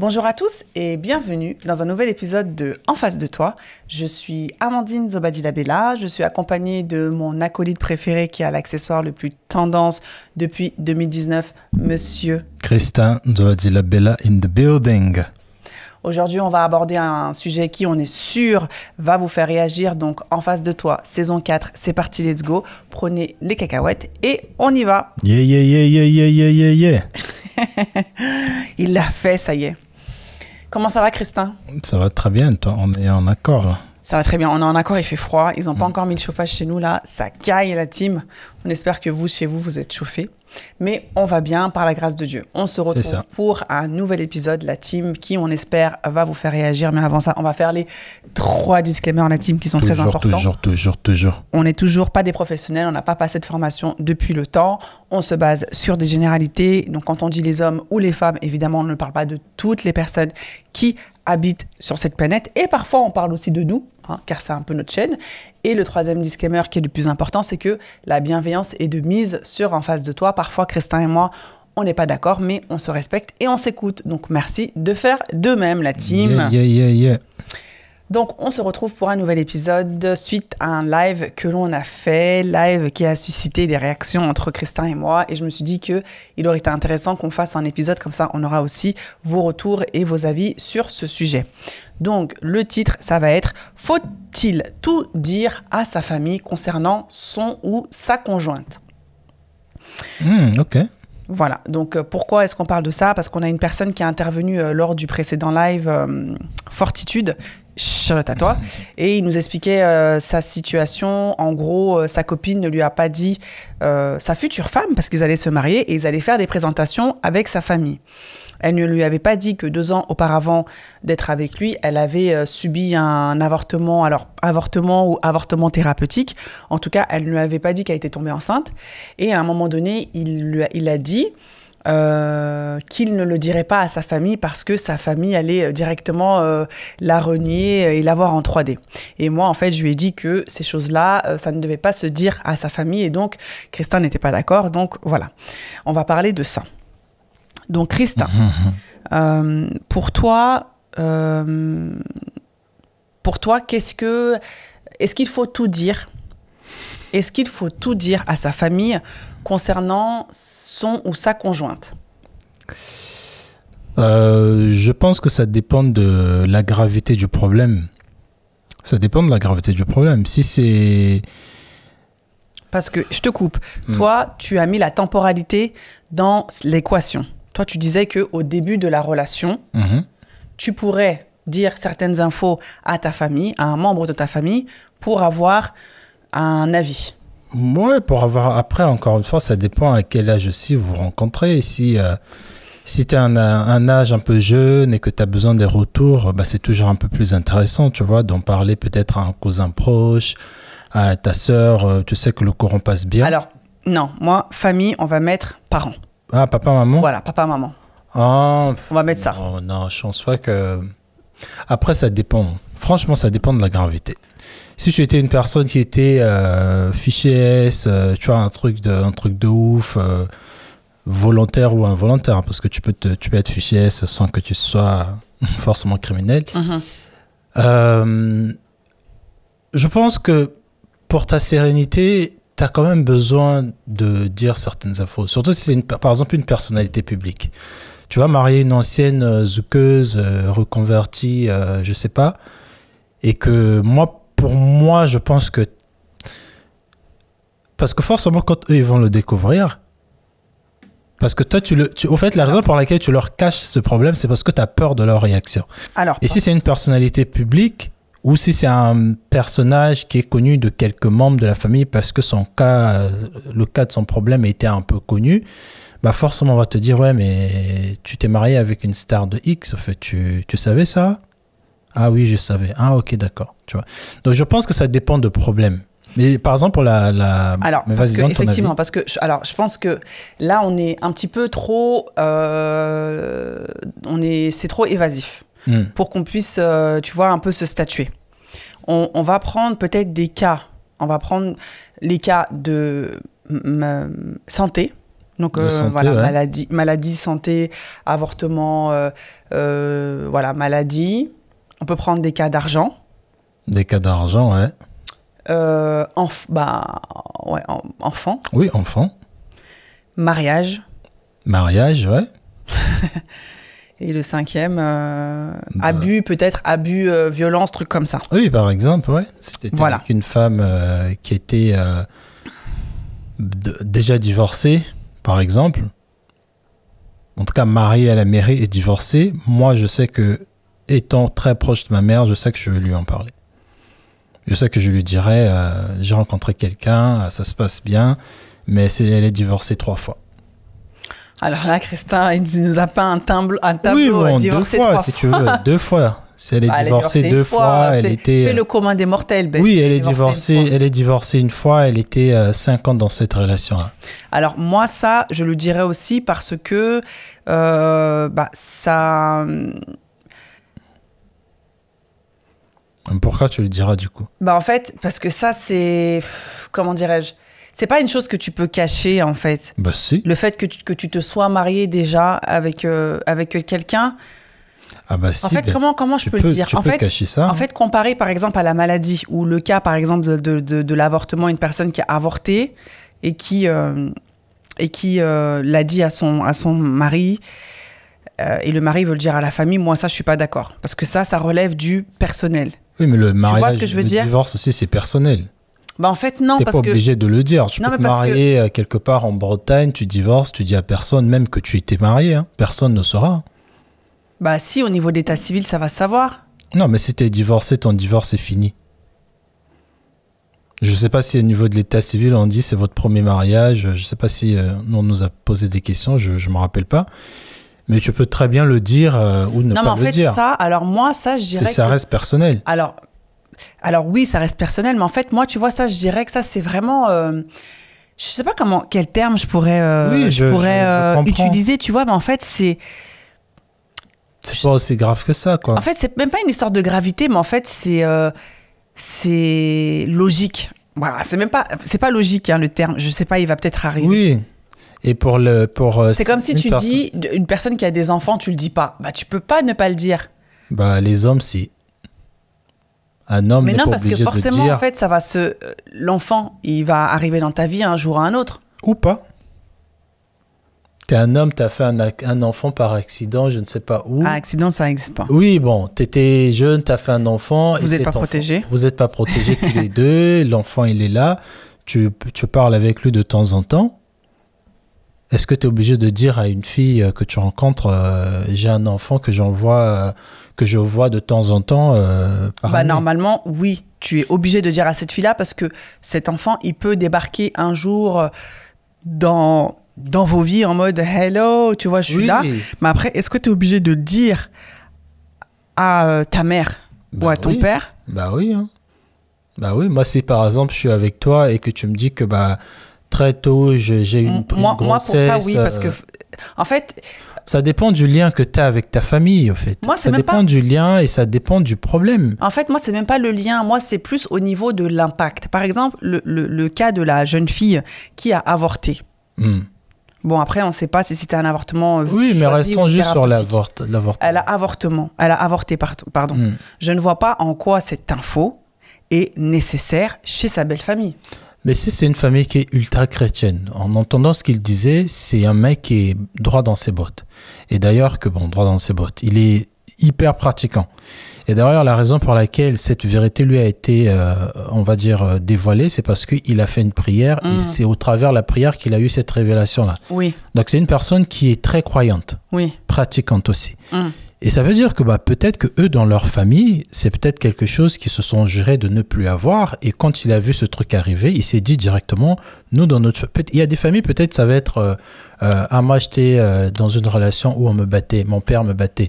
Bonjour à tous et bienvenue dans un nouvel épisode de En face de toi. Je suis Amandine Zobadila-Bella, je suis accompagnée de mon acolyte préféré qui a l'accessoire le plus tendance depuis 2019, monsieur Christin Zobadila-Bella in the building. Aujourd'hui, on va aborder un sujet qui, on est sûr, va vous faire réagir. Donc, En face de toi, saison 4, c'est parti, let's go. Prenez les cacahuètes et on y va. Yeah, yeah, yeah, yeah, yeah, yeah, yeah, yeah. Il l'a fait, ça y est. Comment ça va, Christin? Ça va très bien, toi, on est en accord là. Ça va très bien, on est en accord, il fait froid. Ils n'ont pas encore mis le chauffage chez nous, là. Ça caille, la team. On espère que vous, chez vous, vous êtes chauffés. Mais on va bien, par la grâce de Dieu. On se retrouve pour un nouvel épisode, la team, qui, on espère, va vous faire réagir. Mais avant ça, on va faire les 3 disclaimers, la team, qui sont très importants. Toujours. On n'est toujours pas des professionnels, on n'a pas passé de formation depuis le temps. On se base sur des généralités. Donc, quand on dit les hommes ou les femmes, évidemment, on ne parle pas de toutes les personnes qui habitent sur cette planète. Et parfois, on parle aussi de nous, car c'est un peu notre chaîne. Et le 3e disclaimer qui est le plus important, c'est que la bienveillance est de mise sur En face de toi. Parfois, Christin et moi, on n'est pas d'accord, mais on se respecte et on s'écoute. Donc, merci de faire de même, la team. Yeah. Donc, on se retrouve pour un nouvel épisode suite à un live que l'on a fait, live qui a suscité des réactions entre Christin et moi. Et je me suis dit qu'il aurait été intéressant qu'on fasse un épisode comme ça. On aura aussi vos retours et vos avis sur ce sujet. Donc, le titre, ça va être « Faut-il tout dire à sa famille concernant son ou sa conjointe ?» Ok. Voilà, donc pourquoi est-ce qu'on parle de ça? Parce qu'on a une personne qui a intervenu lors du précédent live Fortitude, Charlotte à toi, et il nous expliquait sa situation. En gros, sa copine ne lui a pas dit sa future femme, parce qu'ils allaient se marier et ils allaient faire des présentations avec sa famille. Elle ne lui avait pas dit que 2 ans auparavant d'être avec lui, elle avait subi un avortement, alors avortement ou avortement thérapeutique. En tout cas, elle ne lui avait pas dit qu'elle était tombée enceinte. Et à un moment donné, il a dit qu'il ne le dirait pas à sa famille parce que sa famille allait directement la renier et la voir en 3D. Et moi, en fait, je lui ai dit que ces choses-là, ça ne devait pas se dire à sa famille. Et donc, Christin n'était pas d'accord. Donc, voilà. On va parler de ça. Donc, Christin, pour toi, est-ce qu'il faut tout dire? Est-ce qu'il faut tout dire à sa famille concernant son ou sa conjointe? Je pense que ça dépend de la gravité du problème. Ça dépend de la gravité du problème. Si c'est... Parce que, je te coupe, toi, tu as mis la temporalité dans l'équation. Toi, tu disais qu'au début de la relation, tu pourrais dire certaines infos à ta famille, à un membre de ta famille, pour avoir un avis. Ouais, pour avoir... Après, encore une fois, ça dépend à quel âge aussi vous vous rencontrez. Si tu as un âge un peu jeune et que tu as besoin des retours, c'est toujours un peu plus intéressant, tu vois, d'en parler peut-être à un cousin proche, à ta sœur, tu sais que le courant passe bien. Alors, non, moi, famille, on va mettre parents. Ah, papa, maman? Voilà, papa, maman. Ah, on va mettre ça. Non, je pense pas que... Après, ça dépend. Franchement, ça dépend de la gravité. Si tu étais une personne qui était fiché S, tu vois, un truc de ouf, volontaire ou involontaire, parce que tu peux être fiché S sans que tu sois forcément criminel. Je pense que pour ta sérénité, tu as quand même besoin de dire certaines infos. Surtout si c'est par exemple une personnalité publique. Tu vas marier une ancienne zoukeuse, reconvertie, je sais pas. Et que pour moi, je pense que... Parce que forcément, quand eux, ils vont le découvrir... Parce que toi, au fait, la raison pour laquelle tu leur caches ce problème, c'est parce que tu as peur de leur réaction. Alors, et si c'est une personnalité publique... Ou si c'est un personnage qui est connu de quelques membres de la famille parce que le cas de son problème était un peu connu, forcément on va te dire ouais mais tu t'es marié avec une star de X, en fait tu savais ça? Ah oui je savais. Ah ok d'accord. Tu vois. Donc je pense que ça dépend de problème. Mais par exemple pour la... Alors effectivement parce que je pense que là on est un petit peu trop c'est trop évasif. Pour qu'on puisse, tu vois, un peu se statuer. On va prendre peut-être des cas. On va prendre les cas de santé, Donc santé, voilà, ouais. maladie, santé, avortement, voilà, maladie. On peut prendre des cas d'argent. Des cas d'argent, ouais. Enfant. Oui, enfant. Mariage. Mariage, ouais. Et le 5e, abus, peut-être abus, violence, trucs comme ça. Oui, par exemple, ouais. C'était Voilà. avec une femme qui était déjà divorcée, par exemple. En tout cas, mariée à la mairie et divorcée. Moi, je sais que, étant très proche de ma mère, je sais que je vais lui en parler. Je sais que je lui dirais, j'ai rencontré quelqu'un, ça se passe bien, mais elle est divorcée 3 fois. Alors là, Christin, il nous a peint un tableau Oui, bon, 2 divorcé fois, 3 si fois. tu veux. 2 fois. Si elle est divorcée 2 fois, elle était... Fais le commun des mortels. Ben, oui, elle est divorcée une fois, elle était 5 ans dans cette relation-là. Alors moi, ça, je le dirais aussi parce que ça... Pourquoi tu le diras du coup? En fait, parce que ça, c'est... Comment dirais-je? C'est pas une chose que tu peux cacher, en fait. Bah si. Le fait que tu te sois marié déjà avec quelqu'un... Ah bah si. En fait, comment je peux le dire? Tu peux cacher ça. En fait, comparé par exemple à la maladie ou le cas par exemple de l'avortement, une personne qui a avorté et qui l'a dit à son mari et le mari veut le dire à la famille, moi ça je suis pas d'accord parce que ça relève du personnel. Oui, mais le mariage, tu vois ce que je veux le dire? divorce aussi c'est personnel. En fait non, t'es parce pas que obligé de le dire. Tu peux te marier quelque part en Bretagne, tu divorces, tu dis à personne, même que tu étais marié, hein. Personne ne saura. Si, au niveau d'état civil, ça va se savoir. Non, mais si t'es divorcé, ton divorce est fini. Je sais pas si au niveau de l'état civil, on dit c'est votre premier mariage. Je sais pas si on nous a posé des questions, je me rappelle pas. Mais tu peux très bien le dire ou ne pas le dire. Non, mais en fait, ça, alors moi, ça, je dirais ça reste personnel. Alors oui, ça reste personnel, mais en fait, moi, tu vois, ça, je dirais que ça, c'est vraiment... je sais pas quel terme je pourrais, je utiliser, tu vois, mais en fait, c'est... C'est pas aussi grave que ça, quoi. En fait, c'est même pas une histoire de gravité, mais en fait, c'est logique. Voilà, c'est pas logique, hein, le terme. Je sais pas, il va peut-être arriver. Oui. Et c'est comme si tu dis, une personne qui a des enfants, tu le dis pas. Tu peux pas ne pas le dire. Les hommes, si. Un homme n'est pas obligé de dire. Mais non, parce que forcément, en fait, l'enfant, il va arriver dans ta vie un jour ou un autre. Ou pas. T'es un homme, t'as fait un enfant par accident, je ne sais pas où. Accident, ça n'existe pas. Oui, bon, t'étais jeune, t'as fait un enfant. Vous n'êtes pas protégés. Vous n'êtes pas protégés tous les deux. L'enfant, il est là. Tu parles avec lui de temps en temps. Est-ce que tu es obligé de dire à une fille que tu rencontres, j'ai un enfant que je vois de temps en temps par année? Normalement, oui. Tu es obligé de dire à cette fille-là parce que cet enfant, il peut débarquer un jour dans vos vies en mode « Hello, tu vois, je suis là ». Mais après, est-ce que tu es obligé de dire à ta mère ou à ton père? Oui. Hein. Oui, moi, si par exemple, je suis avec toi et que tu me dis que très tôt, j'ai une grossesse... Moi, pour ça, oui, parce que, en fait... Ça dépend du lien que tu as avec ta famille, en fait. Moi, ça dépend du lien et ça dépend du problème. En fait, moi, c'est même pas le lien. Moi, c'est plus au niveau de l'impact. Par exemple, le cas de la jeune fille qui a avorté. Bon, après, on ne sait pas si c'était un avortement oui, mais restons juste sur l'avortement. Elle a avorté, pardon. Je ne vois pas en quoi cette info est nécessaire chez sa belle famille. Mais si c'est une famille qui est ultra chrétienne, en entendant ce qu'il disait, c'est un mec qui est droit dans ses bottes. Et d'ailleurs, droit dans ses bottes, il est hyper pratiquant. Et d'ailleurs, la raison pour laquelle cette vérité lui a été, on va dire, dévoilée, c'est parce qu'il a fait une prière et c'est au travers de la prière qu'il a eu cette révélation-là. Oui. Donc, c'est une personne qui est très croyante, pratiquante aussi. Et ça veut dire que peut-être que eux, dans leur famille, c'est peut-être quelque chose qu'ils se sont jurés de ne plus avoir. Et quand il a vu ce truc arriver, il s'est dit directement, nous, dans notre... Il y a des familles, peut-être ça va être... moi, j'étais dans une relation où on me battait, mon père me battait.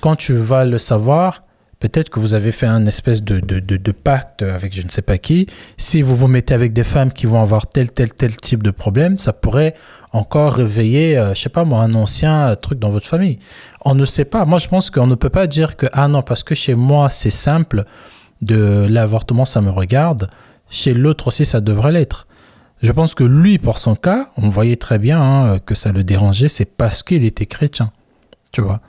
Quand tu vas le savoir, peut-être que vous avez fait un espèce de pacte avec je ne sais pas qui. Si vous vous mettez avec des femmes qui vont avoir tel type de problème, ça pourrait encore réveiller, je sais pas moi, un ancien truc dans votre famille. On ne sait pas. Moi, je pense qu'on ne peut pas dire que, non, parce que chez moi, c'est simple, de l'avortement, ça me regarde. Chez l'autre aussi, ça devrait l'être. Je pense que lui, pour son cas, on voyait très bien hein, que ça le dérangeait, c'est parce qu'il était chrétien. Tu vois.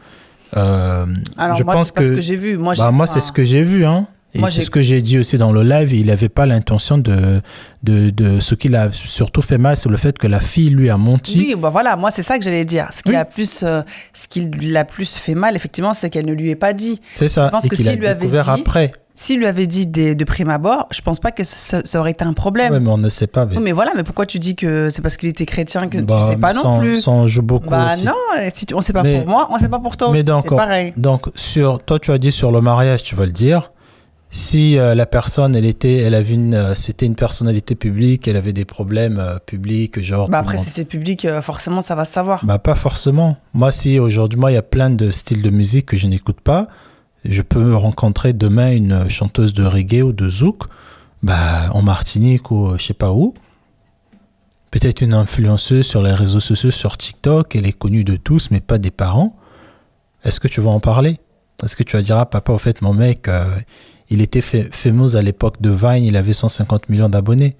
Alors, je moi, pense c'est pas ce que j'ai vu. Moi, c'est ce que j'ai vu. Hein. Et c'est ce que j'ai dit aussi dans le live. Il n'avait pas l'intention de ce qu'il a surtout fait mal, c'est le fait que la fille lui a menti. Oui, bah voilà, moi c'est ça que j'allais dire. Ce qui l'a plus fait mal, effectivement, c'est qu'elle ne lui ait pas dit. C'est ça. Je pense et que qu'il a découvert après. S'il lui avait dit de prime abord, je pense pas que ça aurait été un problème. Oui, mais on ne sait pas. Oui, mais voilà, mais pourquoi tu dis que c'est parce qu'il était chrétien que tu sais pas non plus? Ça en joue beaucoup aussi. Non, si on sait pas pour moi, on sait pas pour toi aussi, c'est pareil. Donc, toi, tu as dit sur le mariage, tu vas le dire. Si la personne, c'était une personnalité publique, elle avait des problèmes publics, genre... Après, si c'est public, forcément, ça va se savoir. Pas forcément. Moi, aujourd'hui, il y a plein de styles de musique que je n'écoute pas. Je peux rencontrer demain une chanteuse de reggae ou de zouk, en Martinique ou je sais pas où. Peut-être une influenceuse sur les réseaux sociaux, sur TikTok, elle est connue de tous, mais pas des parents. Est-ce que tu vas en parler? Est-ce que tu vas dire, papa, au fait, mon mec... il était fameux à l'époque de Vine, il avait 150 millions d'abonnés.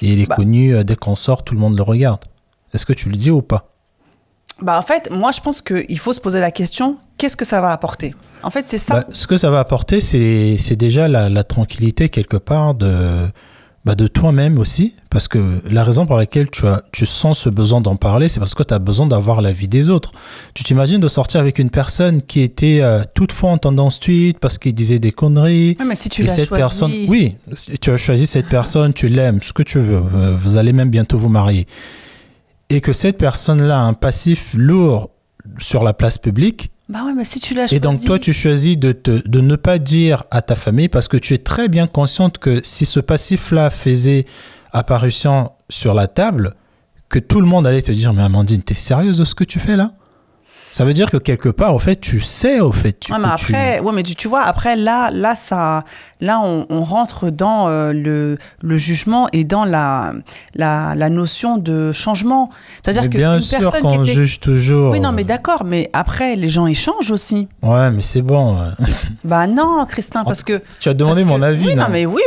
Et il est connu, dès qu'on sort, tout le monde le regarde. Est-ce que tu le dis ou pas? En fait, moi, je pense qu'il faut se poser la question, qu'est-ce que ça va apporter? En fait, c'est ça. Ce que ça va apporter, c'est déjà la tranquillité, quelque part, de toi-même aussi. Parce que la raison pour laquelle tu sens ce besoin d'en parler, c'est parce que tu as besoin d'avoir l'avis des autres. Tu t'imagines de sortir avec une personne qui était toutefois en tendance tweet parce qu'il disait des conneries. Oui, mais si tu l'as choisi... Oui, tu as choisi cette personne, tu l'aimes, ce que tu veux. Vous allez même bientôt vous marier. Et que cette personne-là a un passif lourd sur la place publique. Ouais, mais si tu l'as choisi... Et donc, toi, tu choisis de ne pas dire à ta famille parce que tu es très bien consciente que si ce passif-là faisait apparition sur la table, que tout le monde allait te dire « Mais Amandine, t'es sérieuse de ce que tu fais là ?» Ça veut dire que quelque part, au fait, tu sais, au fait. Mais tu vois, après, là, on rentre dans le jugement et dans la notion de changement. C'est-à-dire que bien sûr qu'on juge toujours. Oui, non, mais d'accord, mais après, les gens, ils changent aussi. Ouais, mais c'est bon. Non, Christin, parce que... Tu as demandé mon avis, oui, non? Mais oui,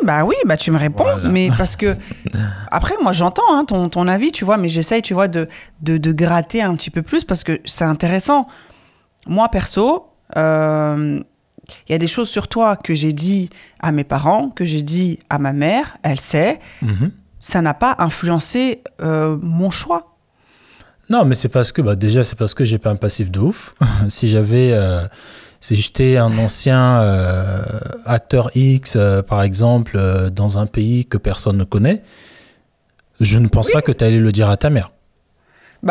tu me réponds. Voilà. Mais parce que... Après, moi, j'entends ton avis, tu vois, mais j'essaye, tu vois, de gratter un petit peu plus parce que c'est intéressant. Moi, perso, il y a des choses sur toi que j'ai dit à mes parents, que j'ai dit à ma mère, elle sait. Ça n'a pas influencé mon choix. Non, mais c'est parce que, déjà, c'est parce que j'ai pas un passif de ouf. Si j'étais un ancien acteur X, par exemple, dans un pays que personne ne connaît, je ne pense pas que tu allais le dire à ta mère.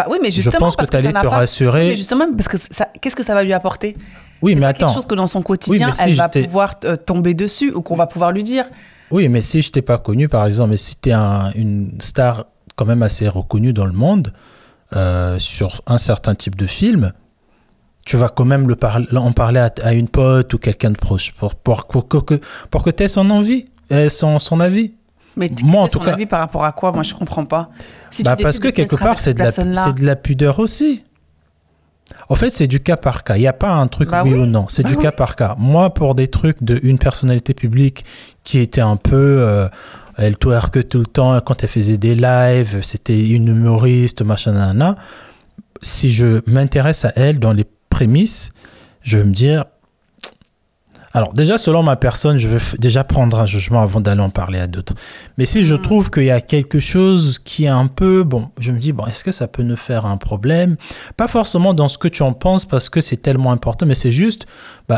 Oui, mais justement, je pense que tu allais te rassurer. Mais justement, parce que qu'est-ce que ça va lui apporter? Oui, mais attends. Quelque chose que dans son quotidien, elle va pouvoir tomber dessus ou qu'on va pouvoir lui dire. Oui, mais si je t'ai pas connu, par exemple, mais si tu es une star quand même assez reconnue dans le monde, sur un certain type de film, tu vas quand même en parler à une pote ou quelqu'un de proche pour que tu aies son envie, son avis. Mais moi, en tout cas, avis par rapport à quoi? Moi, je comprends pas. Si parce que quelque part, c'est de la pudeur aussi. En fait, c'est du cas par cas. Il n'y a pas un truc oui ou non. C'est du cas par cas. Moi, pour des trucs d'une personnalité publique qui était un peu... elle twerk tout le temps quand elle faisait des lives. C'était une humoriste, machin, nanana. Si je m'intéresse à elle dans les prémices, je vais me dire... Alors déjà, selon ma personne, je veux déjà prendre un jugement avant d'aller en parler à d'autres. Mais si je trouve qu'il y a quelque chose qui est un peu... je me dis, est-ce que ça peut nous faire un problème? Pas forcément dans ce que tu en penses parce que c'est tellement important, mais c'est juste,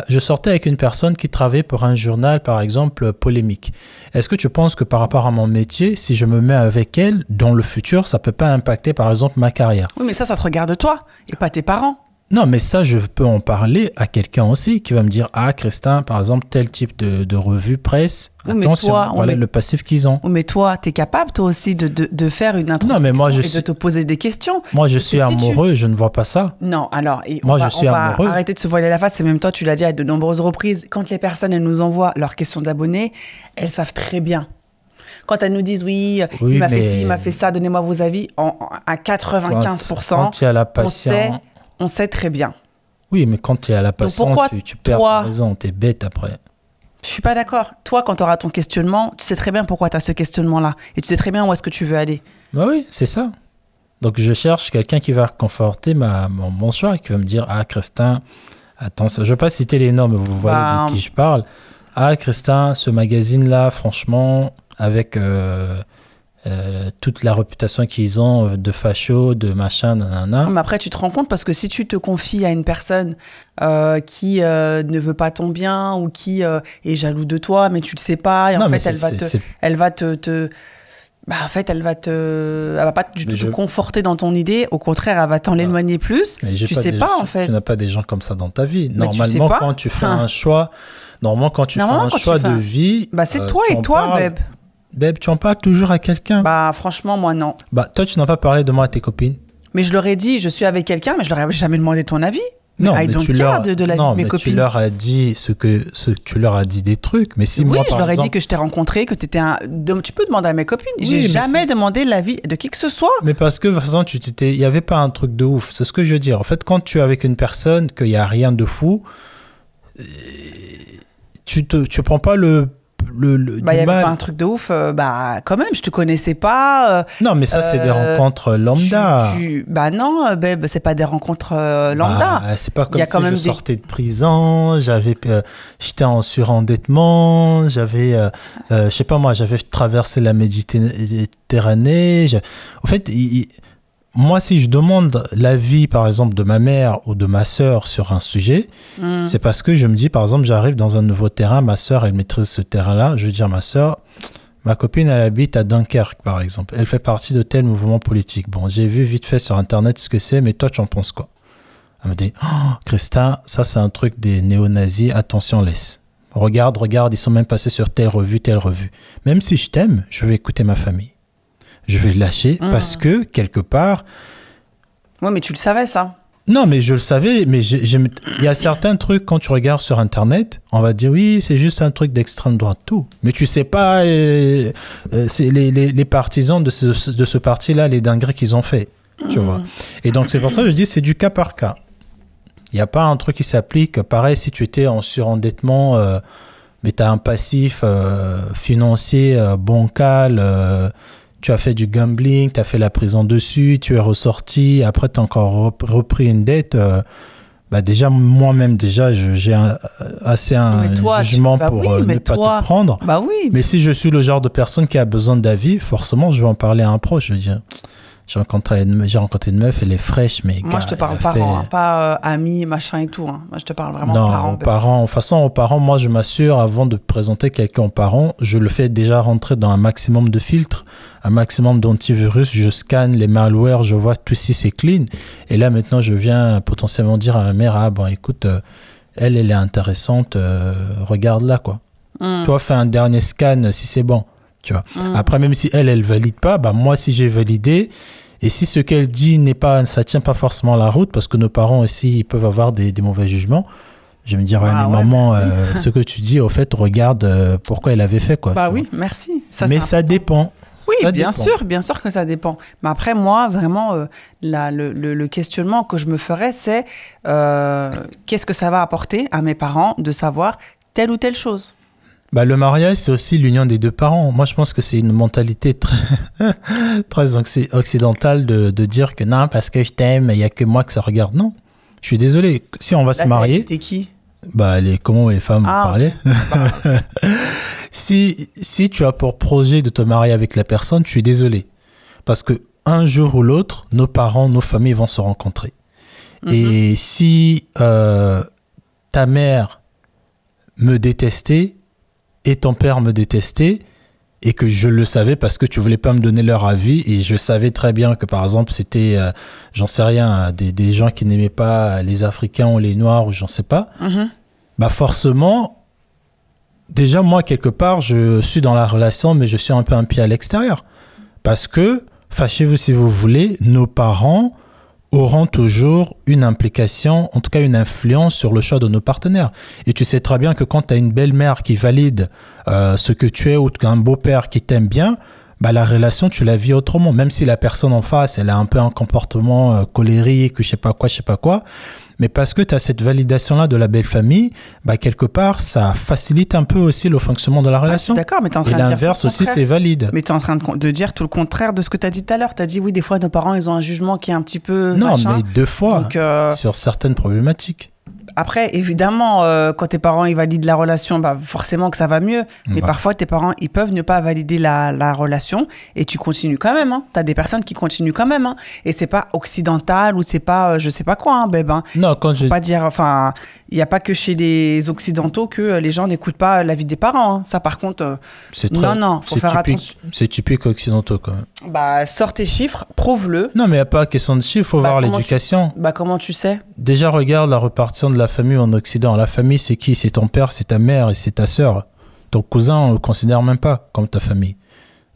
je sortais avec une personne qui travaillait pour un journal, par exemple, polémique. Est-ce que tu penses que par rapport à mon métier, si je me mets avec elle, dans le futur, ça peut pas impacter, par exemple, ma carrière? Oui, mais ça te regarde toi et pas tes parents. Non, mais ça, je peux en parler à quelqu'un aussi qui va me dire « Ah, Christin, par exemple, tel type de revue presse, attention, voilà le passif qu'ils ont. » Mais toi, tu es capable, toi aussi, de faire une introspection de te poser des questions. Moi, je suis amoureux, je ne vois pas ça. Non, alors, on va arrêter de se voiler la face. Et même toi, tu l'as dit à de nombreuses reprises, quand les personnes, elles nous envoient leurs questions d'abonnés, elles savent très bien. Quand elles nous disent oui, il m'a fait ci, il m'a fait ça, donnez-moi vos avis, à 95%, quand il y a la patience... On sait très bien. Oui, mais quand tu es à la patience, tu perds ta raison, tu es bête après. Je suis pas d'accord. Toi, quand tu auras ton questionnement, tu sais très bien pourquoi tu as ce questionnement-là. Et tu sais très bien où est-ce que tu veux aller. Bah oui, c'est ça. Donc, je cherche quelqu'un qui va conforter mon choix, qui va me dire, ah, Christin, attends, je ne vais pas citer les noms, mais vous voyez de qui je parle. Ah, Christin, ce magazine-là, franchement, avec toute la réputation qu'ils ont de facho, de machin, nanana. Mais après, tu te rends compte parce que si tu te confies à une personne qui ne veut pas ton bien ou qui est jaloux de toi, mais tu le sais pas, et en fait, elle va pas du tout te conforter dans ton idée. Au contraire, elle va t'en l'éloigner plus. Tu sais pas, en fait. Tu n'as pas des gens comme ça dans ta vie. Normalement, quand tu fais un choix, de vie, bah c'est toi et toi, Beb. Beb, tu en parles toujours à quelqu'un? Bah franchement, moi non. Bah toi, tu n'as pas parlé de moi à tes copines? Mais je leur ai dit, je suis avec quelqu'un, mais je leur ai jamais demandé ton avis. Non, mais tu leur de la vie de mes copines. Tu leur as dit tu leur as dit des trucs. Mais si oui, moi, je leur ai dit que je t'ai rencontré, que tu étais tu peux demander à mes copines. Oui, j'ai jamais demandé l'avis de qui que ce soit. Mais parce que de toute façon, il y avait pas un truc de ouf. C'est ce que je veux dire. En fait, quand tu es avec une personne, qu'il y a rien de fou, tu prends pas le il y avait pas un truc de ouf, quand même, je te connaissais pas. Non, mais ça, c'est des rencontres lambda. Non, Beb, c'est pas des rencontres lambda. C'est pas comme si je sortais de prison, j'étais en surendettement, je sais pas moi, j'avais traversé la Méditerranée. En fait, moi, si je demande l'avis, par exemple, de ma mère ou de ma sœur sur un sujet, c'est parce que je me dis, par exemple, j'arrive dans un nouveau terrain, ma sœur, elle maîtrise ce terrain-là. Je vais dire, ma sœur, ma copine, elle habite à Dunkerque, par exemple. Elle fait partie de tel mouvement politique. Bon, j'ai vu vite fait sur Internet ce que c'est, mais toi, tu en penses quoi? Elle me dit, Christin, ça, c'est un truc des néo-nazis, attention, laisse. Regarde, ils sont même passés sur telle revue. Même si je t'aime, je vais écouter ma famille. Je vais lâcher parce que, quelque part... Ouais, mais tu le savais, ça. Non, mais je le savais, mais il y a certains trucs, quand tu regardes sur Internet, on va dire, oui, c'est juste un truc d'extrême droite, tout. Mais tu sais pas, c'est les partisans de ce parti-là, les dingueries qu'ils ont fait, tu vois. Et donc, c'est pour ça que je dis, c'est du cas par cas. Il n'y a pas un truc qui s'applique. Pareil, si tu étais en surendettement, mais tu as un passif financier bancal... tu as fait du gambling, tu as fait la prison dessus, tu es ressorti, après tu as encore repris une dette. Déjà, moi-même, j'ai assez un jugement pour ne pas te prendre. Bah oui. Mais si je suis le genre de personne qui a besoin d'avis, forcément, je vais en parler à un proche. Je veux dire, j'ai rencontré une meuf, elle est fraîche, mais... Moi, je te parle parents, pas amis, machin et tout. Moi, je te parle vraiment parents. Non, parents. De toute façon, aux parents, moi, je m'assure, avant de présenter quelqu'un aux parents, je le fais déjà rentrer dans un maximum de filtres, un maximum d'antivirus, je scanne les malwares, je vois tout si c'est clean. Et là, maintenant, je viens potentiellement dire à ma mère, écoute, elle est intéressante, regarde-la, quoi. Toi, fais un dernier scan si c'est bon. Tu vois. Après, même si elle valide pas, moi, si j'ai validé, et si ce qu'elle dit ça tient pas forcément la route, parce que nos parents aussi, ils peuvent avoir des mauvais jugements, je vais me dire, maman, ce que tu dis, au fait, regarde pourquoi elle avait fait, quoi. Oui, merci. Mais ça dépend. Oui, bien sûr que ça dépend. Mais après, moi, vraiment, le questionnement que je me ferais, c'est qu'est-ce que ça va apporter à mes parents de savoir telle ou telle chose? Le mariage, c'est aussi l'union des deux parents. Moi, je pense que c'est une mentalité très, très occidentale de dire que non, parce que je t'aime, il n'y a que moi que ça regarde. Non, je suis désolé. Si on va se marier... T'es qui? Comment les femmes parlaient. Okay. Si tu as pour projet de te marier avec la personne, je suis désolé. Parce que un jour ou l'autre, nos parents, nos familles vont se rencontrer. Et si ta mère me détestait, et ton père me détestait, et que je le savais parce que tu voulais pas me donner leur avis, et je savais très bien que, par exemple, c'était, j'en sais rien, des gens qui n'aimaient pas les Africains ou les Noirs, ou j'en sais pas, forcément, déjà, moi, quelque part, je suis dans la relation, mais je suis un peu un pied à l'extérieur. Parce que, fâchez-vous si vous voulez, nos parents auront toujours une implication, en tout cas une influence sur le choix de nos partenaires. Et tu sais très bien que quand tu as une belle-mère qui valide ce que tu es, ou un beau-père qui t'aime bien, la relation, tu la vis autrement. Même si la personne en face, elle a un peu un comportement colérique, je sais pas quoi, Mais parce que tu as cette validation-là de la belle famille, bah, quelque part, ça facilite un peu aussi le fonctionnement de la relation. D'accord, mais tu es en train Et de dire l'inverse tout le aussi, contraire. c'est valide. Mais tu es en train de dire tout le contraire de ce que tu as dit tout à l'heure. Tu as dit, oui, des fois, nos parents, ils ont un jugement qui est un petit peu Non, machin. mais 2 fois Donc, sur certaines problématiques. après, évidemment, quand tes parents ils valident la relation, bah, forcément que ça va mieux. Mais Ouais. parfois, tes parents, ils peuvent ne pas valider la relation et tu continues quand même. Hein. Tu as des personnes qui continuent quand même. Hein. Et c'est pas occidental ou c'est pas je sais pas quoi, hein, Beb. Hein. Non, quand Faut pas dire, enfin, il n'y a pas que chez les occidentaux que les gens n'écoutent pas l'avis des parents. Hein. Ça, par contre, c'est non, faut faire attention. C'est typique occidentaux, quand même. Bah, sors tes chiffres, prouve-le. Non, mais il n'y a pas question de chiffres, il faut Bah, voir comment l'éducation. Bah, comment tu sais? Déjà, regarde la répartition de la famille en Occident. La famille, c'est qui? C'est ton père, c'est ta mère et c'est ta sœur. Ton cousin, on ne le considère même pas comme ta famille.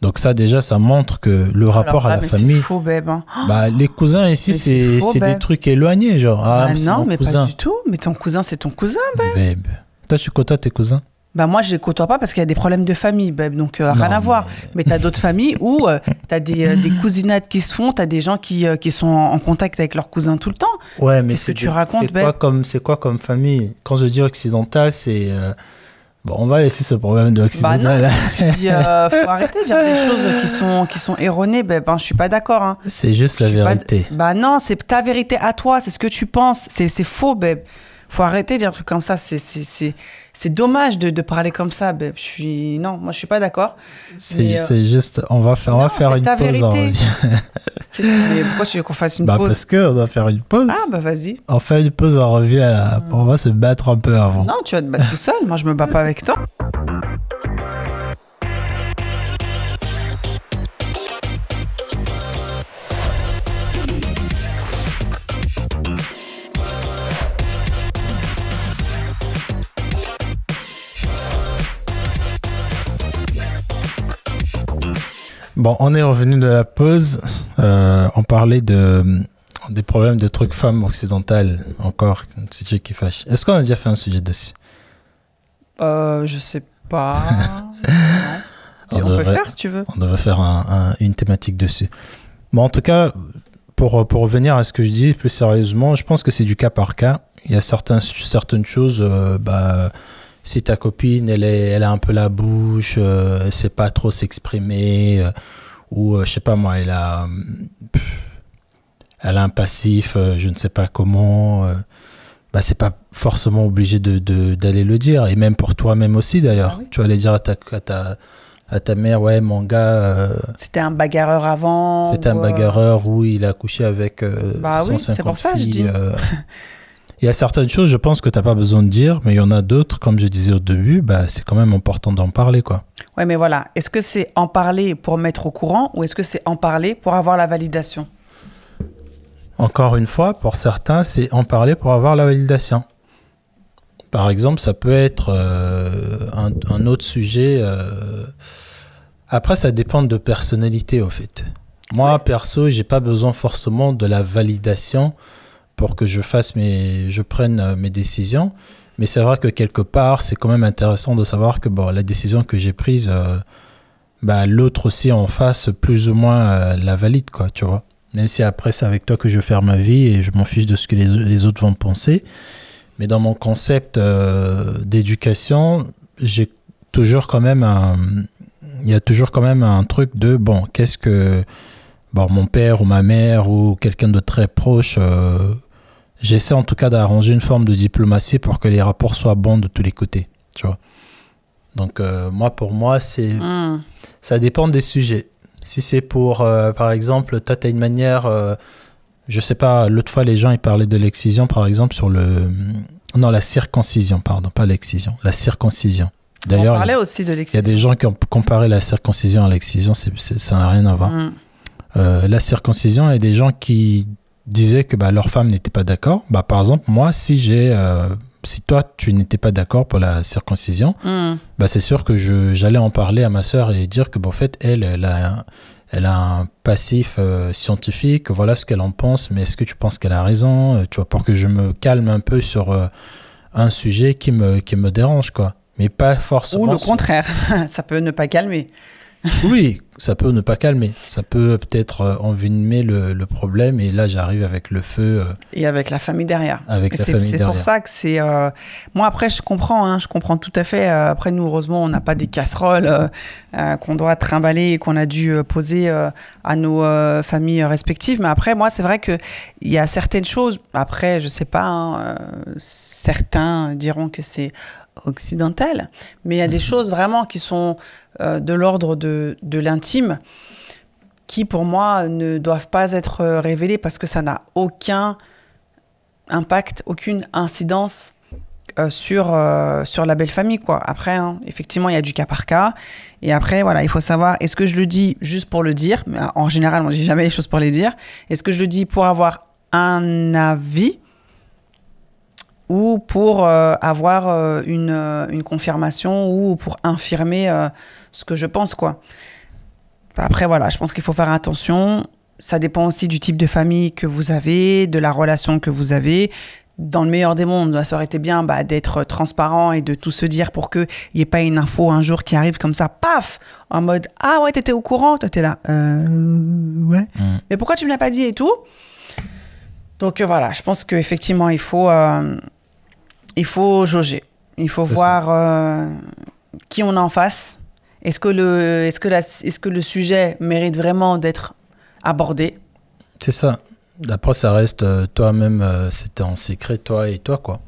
Donc ça, déjà, ça montre que le rapport Alors là, à la mais famille... c'est faux, Beb. Hein. Bah, les cousins ici, Mais c'est faux, c'est des Beb. trucs éloignés, genre. Ah, Bah, c'est non, mon mais cousin. pas du tout. Mais ton cousin, c'est ton cousin. Babe. Toi, tu côtoies tes cousins? Bah, moi, je les côtoie pas parce qu'il y a des problèmes de famille, Beb. Donc, rien Non, à voir. Mais tu as d'autres familles où tu as des cousinades qui se font, tu as des gens qui sont en contact avec leurs cousins tout le temps. Ouais, mais Qu'est-ce que tu racontes, Babe? c'est quoi comme famille? Quand je dis occidental, c'est... Bon, on va laisser ce problème de Bah occidental. non, puis, faut arrêter de dire des choses qui sont erronées. Ben, je suis pas d'accord. Hein. C'est juste la Je suis pas- vérité. Bah non, c'est ta vérité à toi, c'est ce que tu penses. C'est faux, Beb. Faut arrêter de dire un truc comme ça. C'est dommage de parler comme ça, Beb. Non, moi je suis pas d'accord. Mais, C'est juste... On va faire c'est une ta pause. vérité. Mais pourquoi tu veux qu'on fasse une Bah, pause? parce qu'on doit faire une pause. Ah bah vas-y. On fait une pause, on revient là. On va se battre un peu avant. Non, tu vas te battre tout seul. Moi je me bats pas avec toi. Bon, on est revenu de la pause. On parlait des problèmes de trucs femmes occidentales. Encore, un sujet qui fâche. Est-ce qu'on a déjà fait un sujet dessus? Je sais pas. Non. Si, on peut le faire si tu veux. On devrait faire une thématique dessus. Bon, en tout cas, pour revenir à ce que je dis plus sérieusement, je pense que c'est du cas par cas. Il y a certaines choses, si ta copine, elle a un peu la bouche, elle sait pas trop s'exprimer, ou je sais pas moi, elle a un passif, je ne sais pas comment, c'est pas forcément obligé d'aller le dire. Et même pour toi-même aussi d'ailleurs. Ah oui. Tu vas aller dire à ta mère, ouais, mon gars, C'était un bagarreur avant. c'était un ou, bagarreur où il a couché avec Bah oui, 150 c'est pour ça que je filles, dis. Il y a certaines choses, je pense que tu n'as pas besoin de dire, mais il y en a d'autres, comme je disais au début, c'est quand même important d'en parler, quoi. Ouais, mais voilà. Est-ce que c'est en parler pour mettre au courant ou est-ce que c'est en parler pour avoir la validation? Encore une fois, pour certains, c'est en parler pour avoir la validation. Par exemple, ça peut être un autre sujet. Après, ça dépend de personnalité, au fait. Moi, Ouais. perso, j'ai pas besoin forcément de la validation pour que je prenne mes décisions. Mais c'est vrai que quelque part, c'est quand même intéressant de savoir que la décision que j'ai prise, l'autre aussi en face, plus ou moins la valide, quoi, tu vois. Même si après, c'est avec toi que je vais faire ma vie et je m'en fiche de ce que les autres vont penser. Mais dans mon concept d'éducation, j'ai toujours quand même il y a toujours quand même un truc de, qu'est-ce que mon père ou ma mère ou quelqu'un de très proche, j'essaie en tout cas d'arranger une forme de diplomatie pour que les rapports soient bons de tous les côtés, tu vois. Donc pour moi, ça dépend des sujets. Si c'est pour, par exemple, toi, tu as une manière, je sais pas, l'autre fois, les gens, ils parlaient de l'excision, par exemple, la circoncision, pardon, pas l'excision, la circoncision. D'ailleurs, On parlait aussi de il y a l'excision. des gens qui ont comparé la circoncision à l'excision, ça n'a rien à voir. La circoncision, il y a des gens qui disaient que leur femme n'était pas d'accord. Par exemple, moi, si toi, tu n'étais pas d'accord pour la circoncision, c'est sûr que j'allais en parler à ma sœur et dire que, en fait, elle a un passif scientifique, voilà ce qu'elle en pense, mais est-ce que tu penses qu'elle a raison, tu vois, pour que je me calme un peu sur un sujet qui me dérange, quoi. Mais pas forcément... Ou le contraire, ça peut ne pas calmer. Oui, Ça peut ne pas calmer. Ça peut peut-être envenimer le problème. Et là, j'arrive avec le feu. Et avec la famille derrière. C'est pour ça que c'est... Moi, après, je comprends tout à fait. Après, nous, heureusement, on n'a pas des casseroles qu'on doit trimballer et qu'on a dû poser à nos familles respectives. Mais après, moi, c'est vrai qu'il y a certaines choses... Après, je sais pas, certains diront que c'est occidental. Mais il y a des choses vraiment qui sont... de l'ordre de l'intime, qui pour moi ne doivent pas être révélées parce que ça n'a aucun impact, aucune incidence sur la belle famille, quoi. Après, effectivement, il y a du cas par cas. Et après, voilà, il faut savoir, est-ce que je le dis juste pour le dire? Mais en général, on ne dit jamais les choses pour les dire. Est-ce que je le dis pour avoir un avis ou pour avoir une confirmation ou pour infirmer ce que je pense, quoi. Après, voilà, je pense qu'il faut faire attention. Ça dépend aussi du type de famille que vous avez, de la relation que vous avez. Dans le meilleur des mondes, ça aurait été bien d'être transparent et de tout se dire pour qu'il n'y ait pas une info un jour qui arrive comme ça, paf, en mode « Ah ouais, t'étais au courant ?» Toi, t'es là « Ouais. Mais pourquoi tu me l'as pas dit et tout ?» Donc voilà, je pense qu'effectivement, il faut jauger. Il faut voir qui on a en face. Est-ce que le sujet mérite vraiment d'être abordé? C'est ça. D'après, ça reste toi-même, c'était en secret, toi et toi, quoi.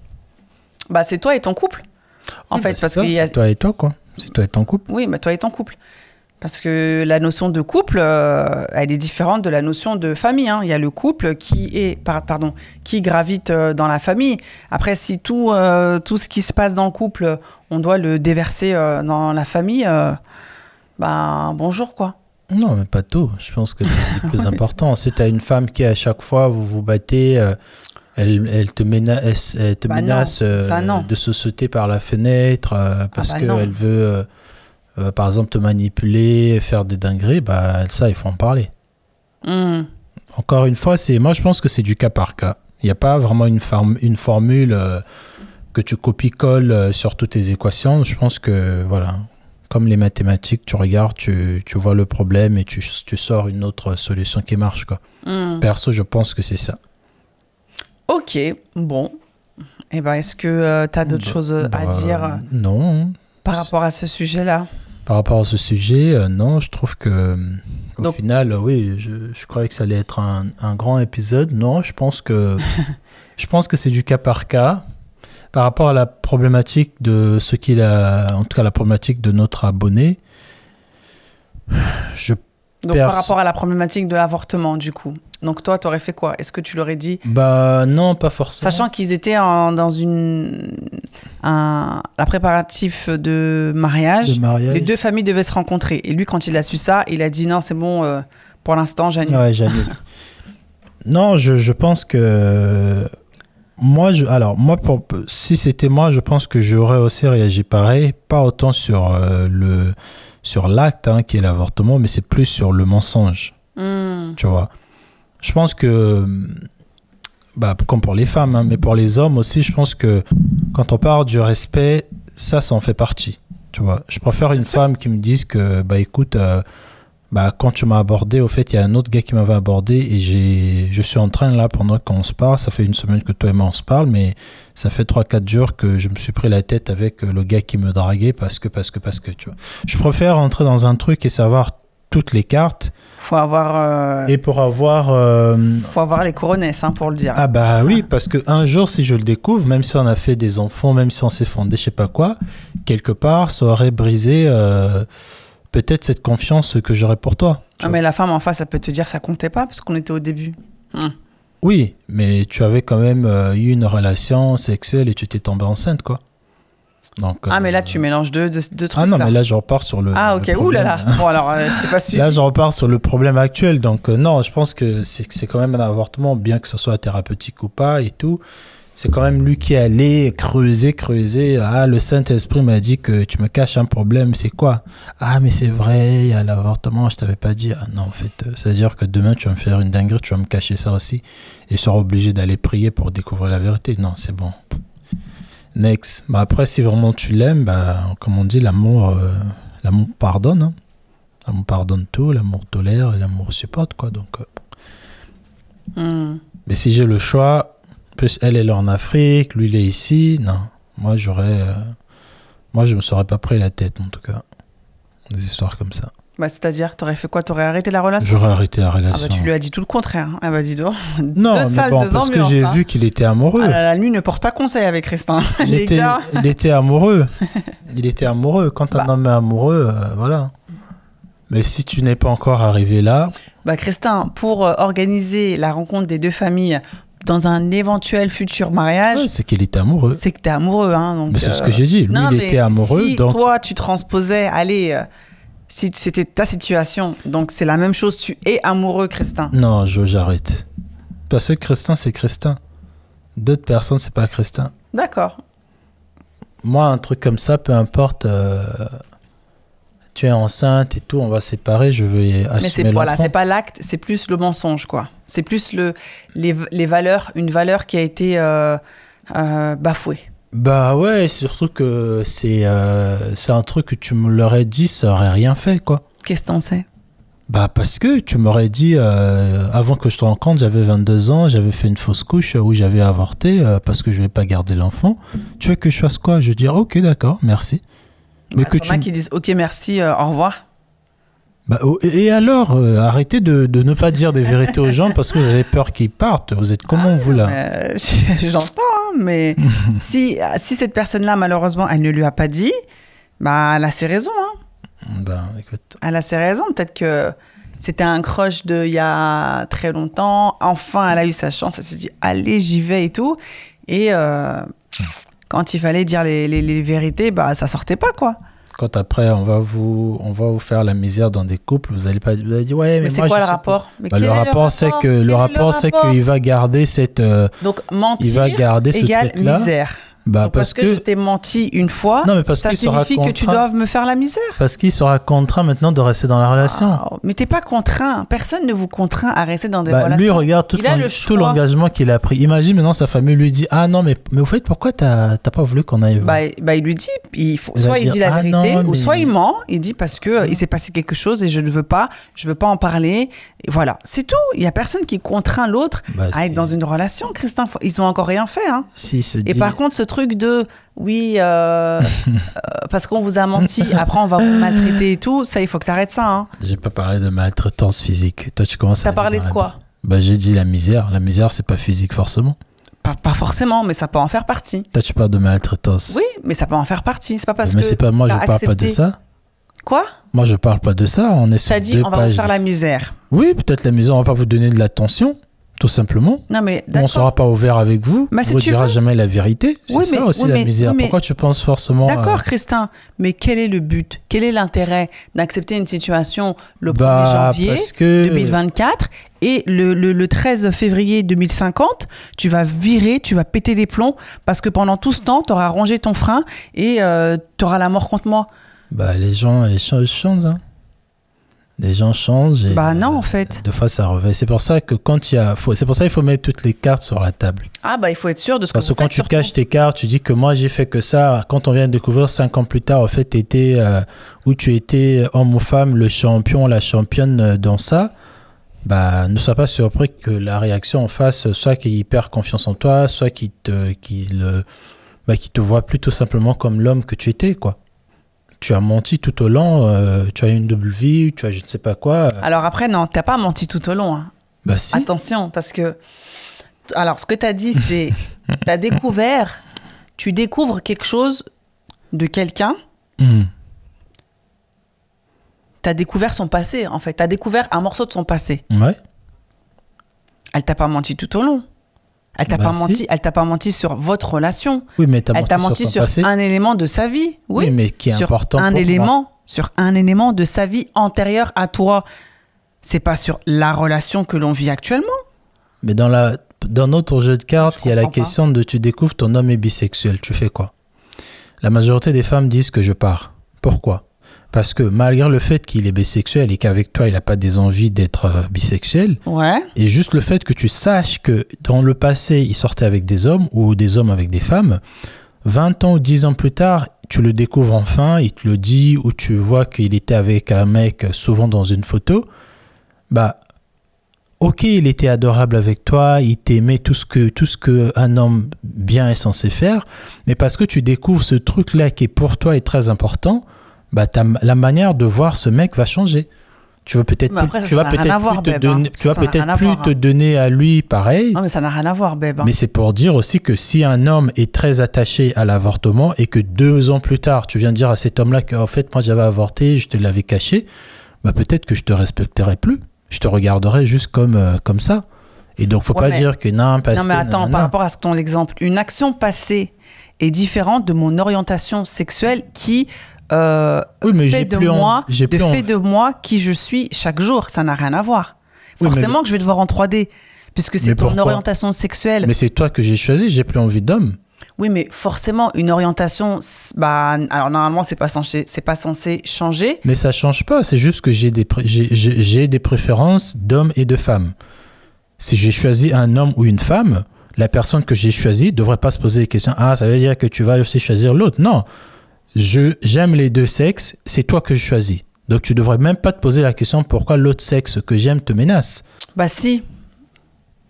C'est toi et ton couple. En fait, parce que c'est toi et toi, quoi. C'est toi et ton couple. Oui, toi et ton couple. Parce que la notion de couple, elle est différente de la notion de famille. Il y a le couple qui gravite dans la famille. Après, si tout ce qui se passe dans le couple, on doit le déverser dans la famille, bonjour, quoi. Non, mais pas tout. Je pense que c'est le plus important. Si tu as une femme qui, à chaque fois, vous vous battez, elle te menace, de se sauter par la fenêtre parce qu'elle veut... par exemple, te manipuler, faire des dingueries, ça, il faut en parler. Encore une fois, moi, je pense que c'est du cas par cas. Il n'y a pas vraiment une formule que tu copies-colles sur toutes tes équations. Je pense que, voilà, comme les mathématiques, tu regardes, tu vois le problème et tu sors une autre solution qui marche, quoi. Perso, je pense que c'est ça. Ok, bon. Eh est-ce que tu as d'autres choses à dire Non. Par rapport à ce sujet-là? Par rapport à ce sujet, non, je trouve que au final, oui, je croyais que ça allait être un grand épisode. Non, je pense que c'est du cas par cas. Par rapport à la problématique de en tout cas la problématique de notre abonné, par rapport à la problématique de l'avortement, du coup. Donc toi, t'aurais fait quoi? Est-ce que tu l'aurais dit? Non, pas forcément. Sachant qu'ils étaient dans la préparatif de mariage, les deux familles devaient se rencontrer. Et lui, quand il a su ça, il a dit non, c'est bon, pour l'instant, j'annule. Ouais, j'annule. Non, je pense que... si c'était moi, je pense que j'aurais aussi réagi pareil. Pas autant sur l'acte, qui est l'avortement, mais c'est plus sur le mensonge. Tu vois. Je pense que, comme pour les femmes, mais pour les hommes aussi, je pense que quand on parle du respect, ça en fait partie. Tu vois. Je préfère une femme qui me dise que, écoute, quand tu m'as abordé, au fait, il y a un autre gars qui m'avait abordé et je suis en train, là, pendant qu'on se parle, ça fait une semaine que toi et moi on se parle, mais ça fait 3-4 jours que je me suis pris la tête avec le gars qui me draguait parce que, tu vois. Je préfère entrer dans un truc et savoir toutes les cartes. Faut avoir... Et pour avoir... faut avoir les couronnesses, pour le dire. Ah oui, parce qu'un jour, si je le découvre, même si on a fait des enfants, même si on s'est fondé, je sais pas quoi, quelque part, ça aurait brisé... peut-être cette confiance que j'aurais pour toi. Mais la femme en face, elle peut te dire que ça comptait pas parce qu'on était au début. Oui, mais tu avais quand même eu une relation sexuelle et tu t'es tombée enceinte, quoi. Donc, mais là, tu mélanges deux trucs. Ah non, mais là, je repars sur le... Ah, ok. Ouh là là. Bon, alors, je t'ai pas su. Là, je repars sur le problème actuel. Donc, non, je pense que c'est quand même un avortement, bien que ce soit thérapeutique ou pas et tout. C'est quand même lui qui est allé creuser. Ah, le Saint-Esprit m'a dit que tu me caches un problème. C'est quoi? Ah, mais c'est vrai, il y a l'avortement, je t'avais pas dit. Ah non, en fait, c'est-à-dire que demain, tu vas me faire une dinguerie, tu vas me cacher ça aussi. Et je serai obligé d'aller prier pour découvrir la vérité. Non, c'est bon. Next. Après, si vraiment tu l'aimes, comme on dit, l'amour pardonne. L'amour pardonne tout, l'amour tolère et l'amour supporte, quoi. Donc, mais si j'ai le choix, plus elle est en Afrique, lui il est ici, non. Moi, je me serais pas pris la tête, en tout cas. Des histoires comme ça. Bah, c'est-à-dire, t'aurais fait quoi? T'aurais arrêté la relation? J'aurais arrêté la relation. Ah bah, tu lui as dit tout le contraire. Ah bah dis donc. Non, mais bon, parce que j'ai vu qu'il était amoureux. Ah là là, lui ne porte pas conseil avec Christin. Il était amoureux. Il était amoureux. Quand un homme est amoureux, voilà. Mais si tu n'es pas encore arrivé là... Bah Christin, pour organiser la rencontre des deux familles dans un éventuel futur mariage... Ouais, c'est qu'il était amoureux. C'est que t'es amoureux. Hein, donc, mais c'est ce que j'ai dit. Lui, non, il était amoureux. Si donc... toi, tu transposais, allez... si c'était ta situation, donc c'est la même chose, tu es amoureux, Christin. Non, j'arrête. Parce que Christin, c'est Christin. D'autres personnes, c'est pas Christin. D'accord. Moi, un truc comme ça, peu importe, tu es enceinte et tout, on va séparer, je veux assumer l'enfant. Voilà, c'est pas l'acte, c'est plus le mensonge, quoi. C'est plus les valeurs, une valeur qui a été bafouée. Bah ouais, surtout que c'est un truc que tu me l'aurais dit, ça aurait rien fait, quoi. Qu'est-ce que t'en sais? Bah parce que tu m'aurais dit, avant que je te rencontre, j'avais 22 ans, j'avais fait une fausse couche où j'avais avorté parce que je ne voulais pas garder l'enfant. Tu veux que je fasse quoi? Je vais dire, ok, d'accord, merci. Mais que tu... qui disent, ok, merci, au revoir. Bah, et alors, arrêtez de ne pas dire des vérités aux gens parce que vous avez peur qu'ils partent. Vous êtes comment, vous, là? J'entends, hein, mais si cette personne-là, malheureusement, elle ne lui a pas dit, bah, elle a ses raisons. Hein. Bah, écoute. Elle a ses raisons. Peut-être que c'était un crush d'il y a très longtemps. Enfin, elle a eu sa chance. Elle s'est dit, allez, j'y vais et tout. Et quand il fallait dire les vérités, bah, ça sortait pas, quoi. Quand après, on va vous faire la misère dans des couples, vous allez dire, ouais, mais c'est moi, quoi le rapport? Bah, le rapport, c'est qu'il va garder cette... Donc, mentir il va garder égale misère. Bah, donc, parce que je t'ai menti une fois, non, mais ça signifie que tu dois me faire la misère. Parce qu'il sera contraint maintenant de rester dans la relation. Oh, mais t'es pas contraint. Personne ne vous contraint à rester dans des relations. Lui, regarde tout l'engagement qu'il a pris. Imagine maintenant sa famille lui dit, ah non, mais au fait, pourquoi t'as pas voulu qu'on aille voir? Bah, il lui dit, soit il dit la vérité, ou soit il ment. Il dit parce que il s'est passé quelque chose et je veux pas en parler. Et voilà, c'est tout. Il y a personne qui contraint l'autre à être dans une relation, Christin. Ils ont encore rien fait. Hein. Et par contre, ce truc de oui, parce qu'on vous a menti, après on va vous maltraiter et tout, ça, il faut que tu arrêtes ça. Hein. J'ai pas parlé de maltraitance physique. Toi, tu commences à... T'as parlé de quoi? Bah, j'ai dit la misère. La misère, c'est pas physique forcément. Pas forcément, mais ça peut en faire partie. Toi, tu parles de maltraitance. Oui, mais ça peut en faire partie. C'est pas parce mais que. C'est pas moi, je parle pas de ça. Quoi? Moi, je parle pas de ça. On est sur T'as dit, on va vous faire la misère. Oui, peut-être la misère, on va pas vous donner de l'attention. Tout simplement. Non, mais on ne sera pas ouvert avec vous. On ne vous dira jamais la vérité. C'est ça aussi la misère. Pourquoi tu penses forcément... D'accord, Christin. Mais quel est le but? Quel est l'intérêt d'accepter une situation le 1er janvier 2024 et le 13 février 2050, tu vas virer, tu vas péter les plombs parce que pendant tout ce temps, tu auras rongé ton frein et tu auras la mort contre moi? Bah, les gens changent, hein. Les gens changent. Et, bah non, en fait. Deux fois, ça revient. C'est pour ça que c'est pour ça qu'il faut mettre toutes les cartes sur la table. Ah bah il faut être sûr de ce que vous faites. Parce que quand tu caches tes cartes, tu dis que moi j'ai fait que ça. Quand on vient de découvrir 5 ans plus tard, en fait, où tu étais homme ou femme, le champion, la championne dans ça, bah ne sois pas surpris que la réaction en face, soit qu'il perd confiance en toi, soit qu'il te voit plus tout simplement comme l'homme que tu étais, quoi. Tu as menti tout au long, tu as eu une double vie, tu as je ne sais pas quoi. Alors après, non, tu n'as pas menti tout au long. Hein. Bah si. Attention, parce que... Alors, ce que tu as dit, c'est... Tu découvres quelque chose de quelqu'un. Tu as découvert son passé, en fait. Tu as découvert un morceau de son passé. Ouais. Elle t'a pas menti tout au long. Elle t'a pas menti sur votre relation. Oui, mais elle t'a menti sur un élément de sa vie. Oui, mais qui est sur important sur un élément de sa vie antérieur à toi. C'est pas sur la relation que l'on vit actuellement. Mais dans notre jeu de cartes, il y a la question de tu découvres ton homme est bisexuel. Tu fais quoi? La majorité des femmes disent que je pars. Pourquoi? Parce que malgré le fait qu'il est bisexuel et qu'avec toi, il n'a pas des envies d'être bisexuel, ouais. Et juste le fait que tu saches que dans le passé, il sortait avec des hommes ou des hommes avec des femmes, 20 ans ou 10 ans plus tard, tu le découvres enfin, il te le dit, ou tu vois qu'il était avec un mec souvent dans une photo, bah, ok, il était adorable avec toi, il t'aimait tout ce que un homme bien est censé faire, mais parce que tu découvres ce truc-là qui pour toi est très important, bah, la manière de voir ce mec va changer. Tu vas peut-être plus te donner à lui pareil. Non, mais ça n'a rien à voir, Beb. Mais c'est pour dire aussi que si un homme est très attaché à l'avortement et que 2 ans plus tard, tu viens dire à cet homme-là qu'en fait, moi j'avais avorté, je te l'avais caché, bah peut-être que je te respecterai plus. Je te regarderai juste comme ça. Et donc, faut pas dire que non, parce que... Non, mais attends, par rapport à ton exemple, une action passée est différente de mon orientation sexuelle qui... oui, mais fait de moi qui je suis chaque jour. Ça n'a rien à voir. Forcément que je vais te voir en 3D, puisque c'est ton orientation sexuelle. Mais c'est toi que j'ai choisi, j'ai plus envie d'homme. Oui, mais forcément, une orientation, bah, alors normalement, c'est pas censé changer. Mais ça change pas, c'est juste que j'ai des préférences d'hommes et de femmes. Si j'ai choisi un homme ou une femme, la personne que j'ai choisie devrait pas se poser des questions. Ah, ça veut dire que tu vas aussi choisir l'autre. Non. J'aime les deux sexes, c'est toi que je choisis. Donc tu devrais même pas te poser la question pourquoi l'autre sexe que j'aime te menace. Bah si.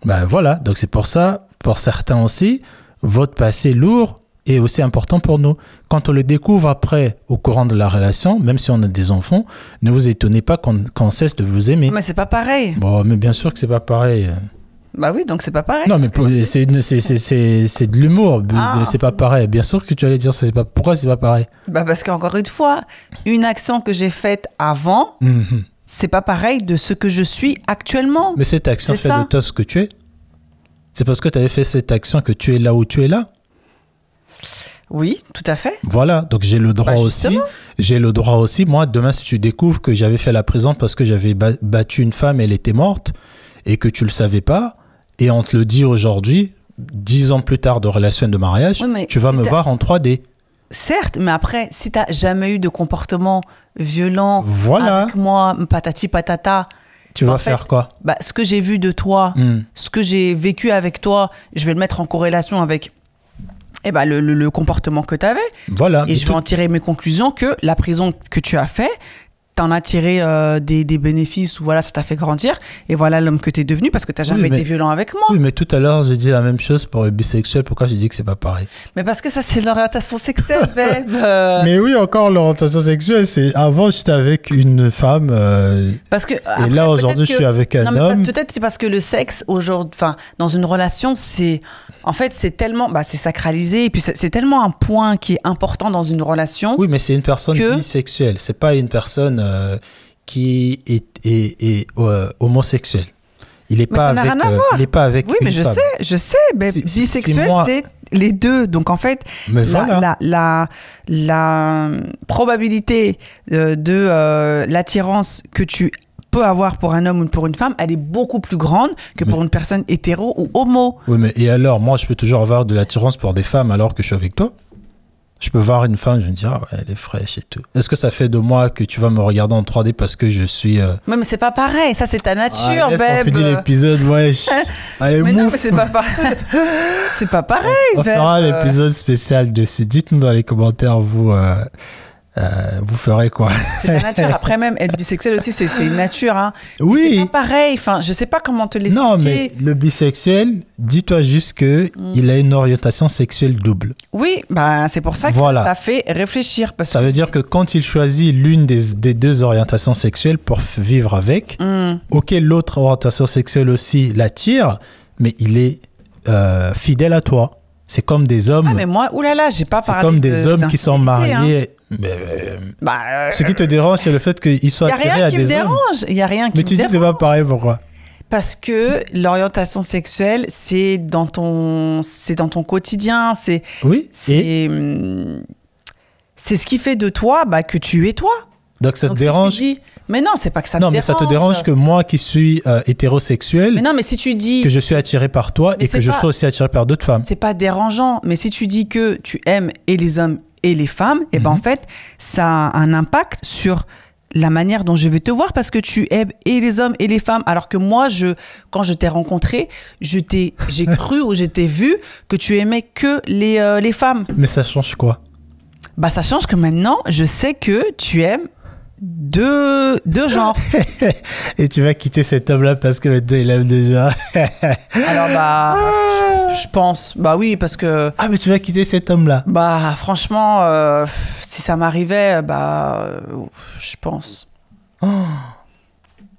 Bah voilà, donc c'est pour ça, pour certains aussi, votre passé lourd est aussi important pour nous. Quand on le découvre après, au courant de la relation, même si on a des enfants, ne vous étonnez pas qu'on cesse de vous aimer. Mais c'est pas pareil. Bon, mais bien sûr que c'est pas pareil. Bah oui, donc c'est pas pareil. Non, mais c'est de l'humour. C'est pas pareil. Bien sûr que tu allais dire ça. Pourquoi c'est pas pareil? Bah parce qu'encore une fois, une action que j'ai faite avant, c'est pas pareil de ce que je suis actuellement. Mais cette action fait de toi ce que tu es. C'est parce que tu avais fait cette action que tu es là où tu es là. Oui, tout à fait. Voilà, donc j'ai le droit aussi. J'ai le droit aussi. Moi, demain, si tu découvres que j'avais fait la prison parce que j'avais battu une femme et elle était morte et que tu le savais pas, et on te le dit aujourd'hui, 10 ans plus tard de relation de mariage, tu vas me voir en 3D. Certes, mais après, si tu n'as jamais eu de comportement violent avec moi, patati patata, tu vas faire quoi? Bah, ce que j'ai vu de toi, ce que j'ai vécu avec toi, je vais le mettre en corrélation avec le comportement que tu avais. Voilà. Et je vais en tirer mes conclusions que la prison que tu as fait, t'en as tiré des bénéfices, ou voilà, ça t'a fait grandir, et voilà l'homme que t'es devenu parce que t'as jamais été violent avec moi. Oui, mais tout à l'heure, j'ai dit la même chose pour le bisexuel. Pourquoi j'ai dit que c'est pas pareil? Mais parce que ça, c'est l'orientation sexuelle, Beb. Mais oui, encore l'orientation sexuelle, c'est avant, j'étais avec une femme, parce que, et là, aujourd'hui, je suis avec un homme. Peut-être parce que le sexe, aujourd'hui, enfin, dans une relation, c'est... En fait, c'est tellement... Bah, c'est sacralisé, et puis c'est tellement un point qui est important dans une relation. Oui, mais c'est une personne bisexuelle. C'est pas une personne qui est homosexuel. Il n'est pas, il est pas avec oui, mais je sais. Mais bisexuel, c'est les deux. Donc, en fait, la probabilité de l'attirance que tu peux avoir pour un homme ou pour une femme, elle est beaucoup plus grande que pour une personne hétéro ou homo. Oui, mais et alors, moi, je peux toujours avoir de l'attirance pour des femmes alors que je suis avec toi? Je peux voir une femme, je vais me dire, elle est fraîche et tout. Est-ce que ça fait de moi que tu vas me regarder en 3D parce que je suis... Mais c'est pas pareil, ça c'est ta nature, Beb. On finit l'épisode, wesh. Allez, mais non, mais c'est pas pareil. C'est pas pareil, On fera un épisode spécial dessus. Dites-nous dans les commentaires, vous ferez quoi? C'est ta nature. Après même, être bisexuel aussi, c'est une nature. Hein. Oui. C'est pas pareil. Enfin, je sais pas comment te l'expliquer. Non, mais le bisexuel, dis-toi juste qu'il a une orientation sexuelle double. Oui, bah, c'est pour ça que ça fait réfléchir. Ça veut dire que quand il choisit l'une des deux orientations sexuelles pour vivre avec, auquel l'autre orientation sexuelle aussi l'attire, mais il est fidèle à toi. C'est comme des hommes... Ah, mais moi, oulala, j'ai pas parlé C'est comme des hommes qui sont mariés... Ce qui te dérange, c'est le fait qu'ils soient attirés à des hommes. Il n'y a rien qui me dérange. Mais tu dis c'est pas pareil, pourquoi? Parce que l'orientation sexuelle, c'est dans ton quotidien. Oui. C'est ce qui fait de toi que tu es toi. Donc ça te dérange? Mais non, c'est pas que ça me dérange. Non, mais ça te dérange que moi qui suis hétérosexuel, mais non, mais si tu dis que je suis attiré par toi et que je sois aussi attiré par d'autres femmes. C'est pas dérangeant, mais si tu dis que tu aimes et les hommes et les femmes, et ben en fait, ça a un impact sur la manière dont je vais te voir parce que tu aimes et les hommes et les femmes. Alors que moi, quand je t'ai rencontré, j'ai cru ou j'étais vu que tu aimais que les femmes. Mais ça change quoi? Bah, ça change que maintenant, je sais que tu aimes deux genres. Et tu vas quitter cet homme-là parce que maintenant il aime déjà. Alors, bah, je pense. Bah oui, parce que. Ah, mais tu vas quitter cet homme-là? Bah, franchement, si ça m'arrivait, je pense. Oh.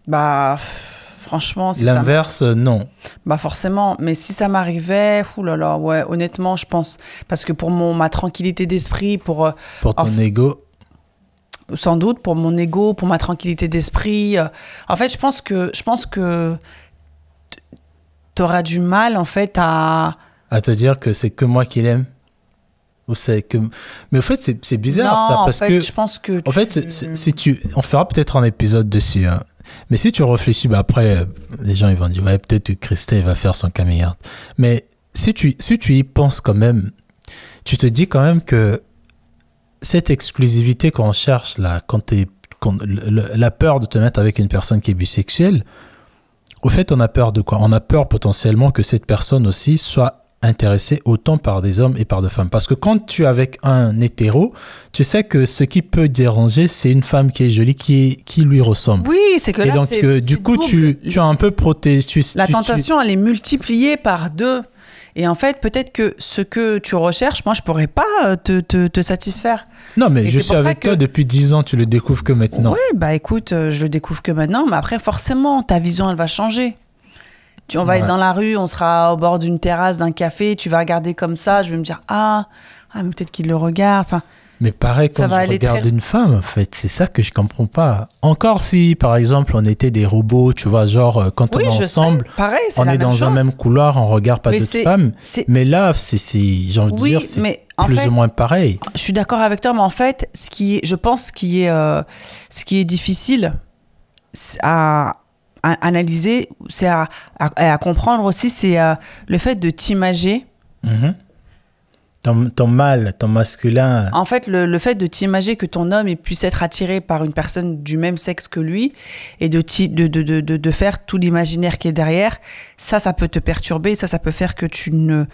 Bah, franchement, si l'inverse, non. Bah, forcément. Mais si ça m'arrivait, oulala, ouais, honnêtement, je pense. Parce que pour ma tranquillité d'esprit, pour ton ego. Sans doute, pour mon ego, pour ma tranquillité d'esprit. En fait, je pense que t'auras du mal, en fait, à te dire que c'est que moi qui l'aime. Ou c'est que... Mais au fait, c'est bizarre, non, ça, parce en fait, que... je pense que En fait, si tu... On fera peut-être un épisode dessus, hein. Mais si tu réfléchis, bah après, les gens ils vont dire, ouais, peut-être que Christelle va faire son caméra. Mais si tu y penses quand même, tu te dis quand même que cette exclusivité qu'on cherche là, la peur de te mettre avec une personne qui est bisexuelle, au fait, on a peur de quoi? On a peur potentiellement que cette personne aussi soit intéressée autant par des hommes et par des femmes. Parce que quand tu es avec un hétéro, tu sais que ce qui peut déranger, c'est une femme qui est jolie, qui lui ressemble. Oui, c'est que et là, donc, du coup, tu es un peu protégé. La tentation, elle est multipliée par 2. Et en fait, peut-être que ce que tu recherches, moi, je pourrais pas te satisfaire. Non, mais et je suis avec toi depuis 10 ans, tu le découvres que maintenant. Oui, bah écoute, je le découvre que maintenant, mais après, forcément, ta vision, elle va changer. On va être dans la rue, on sera au bord d'une terrasse, d'un café, tu vas regarder comme ça, je vais me dire, mais peut-être qu'il le regarde. Enfin, mais pareil, quand je regarde une femme, en fait, c'est ça que je comprends pas. Encore si, par exemple, on était des robots, tu vois, genre, quand on est ensemble, pareil, on est dans un même couloir, on regarde pas d'autres femmes. Mais là, j'ai envie de dire, c'est plus ou moins pareil. Je suis d'accord avec toi, mais en fait, je pense ce qui est difficile à analyser, c'est à comprendre aussi, c'est le fait de t'imager. Mm-hmm. Ton mâle, ton masculin. En fait, le fait de t'imager que ton homme puisse être attiré par une personne du même sexe que lui et de faire tout l'imaginaire qui est derrière, ça peut te perturber, ça peut faire que tu ne